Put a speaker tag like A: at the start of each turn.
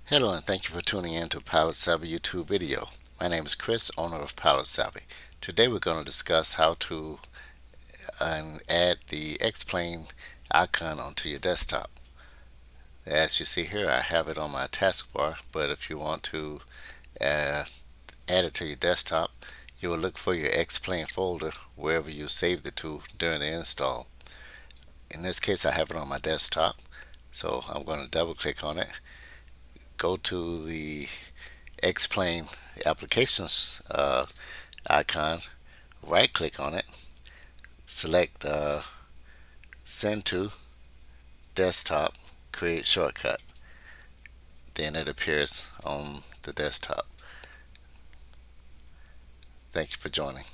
A: Hello and thank you for tuning in to Pilot Savvy YouTube video. My name is Chris, owner of Pilot Savvy. Today we're going to discuss how to add the X-Plane icon onto your desktop. As you see here, I have it on my taskbar, but if you want to uh, add it to your desktop, you will look for your X-Plane folder wherever you saved it to during the install. In this case, I have it on my desktop, so I'm going to double click on it. Go to the X-Plane applications icon, right click on it, select send to desktop, create shortcut. Then it appears on the desktop. Thank you for joining.